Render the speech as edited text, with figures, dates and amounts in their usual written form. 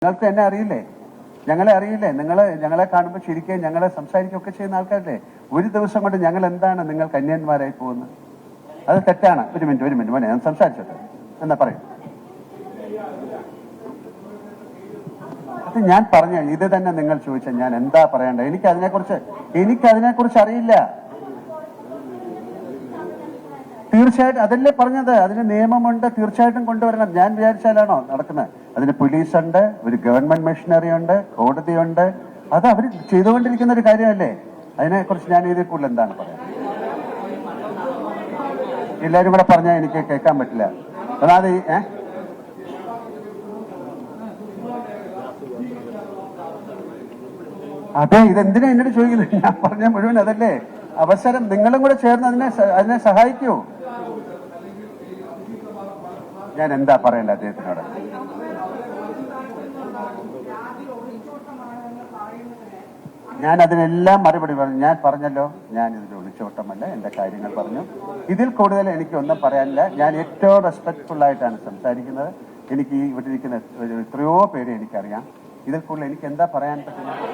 നിങ്ങൾക്ക് എന്നെ അറിയില്ലേ? ഞങ്ങളെ അറിയില്ലേ? ഞങ്ങളെ കാണുമ്പോൾ ശരിക്കും ഞങ്ങളെ സംസാരിക്കുകയൊക്കെ ചെയ്യുന്ന ആൾക്കാരല്ലേ? ഒരു ദിവസം കൊണ്ട് ഞങ്ങൾ എന്താണ് നിങ്ങൾ കന്യാന്മാരായി പോകുന്നത്? അത് തെറ്റാണ്. ഒരു മിനിറ്റ് മോനെ, ഞാൻ സംസാരിച്ചോട്ടെ എന്നാ പറയും. അത് ഞാൻ പറഞ്ഞ ഇത് തന്നെ നിങ്ങൾ ചോദിച്ചാൽ ഞാൻ എന്താ പറയണ്ടത്? എനിക്കതിനെക്കുറിച്ച് അറിയില്ല. തീർച്ചയായിട്ടും അതല്ലേ പറഞ്ഞത്, അതിന് നിയമമുണ്ട്, തീർച്ചയായിട്ടും കൊണ്ടുവരണം. ഞാൻ വിചാരിച്ചാലാണോ നടക്കുന്നത്? അതിന് പോലീസുണ്ട്, ഒരു ഗവൺമെന്റ് മെഷീനറി ഉണ്ട്, കോടതിയുണ്ട്. അത് അവർ ചെയ്തുകൊണ്ടിരിക്കുന്ന ഒരു കാര്യമല്ലേ? അതിനെക്കുറിച്ച് ഞാൻ ഇതിൽ കൂടുതൽ എന്താണ് പറയാം? എല്ലാവരും കൂടെ പറഞ്ഞാൽ എനിക്ക് കേൾക്കാൻ പറ്റില്ല. അതായത് അതെ, ഇതെന്തിനാ എന്നോട് ചോദിക്കുന്നത്? ഞാൻ പറഞ്ഞ മുഴുവൻ അതല്ലേ അവസരം. നിങ്ങളും കൂടെ ചേർന്ന് അതിനെ സഹായിക്കൂ. ഞാൻ എന്താ പറയണ്ട അദ്ദേഹത്തിനോട്? ഞാൻ അതിനെല്ലാം മറുപടി പറഞ്ഞു. ഞാൻ പറഞ്ഞല്ലോ, ഞാൻ ഇതിൽ ഒളിച്ചോട്ടമല്ല, എന്റെ കാര്യങ്ങൾ പറഞ്ഞു. ഇതിൽ കൂടുതൽ എനിക്കൊന്നും പറയാനില്ല. ഞാൻ ഏറ്റവും റെസ്പെക്ട്ഫുൾ ആയിട്ടാണ് സംസാരിക്കുന്നത്. എനിക്ക് ഇവിടെ ഇരിക്കുന്ന എത്രയോ പേരെ എനിക്കറിയാം. ഇതിൽ കൂടുതൽ എനിക്ക് എന്താ പറയാൻ പറ്റുന്നത്?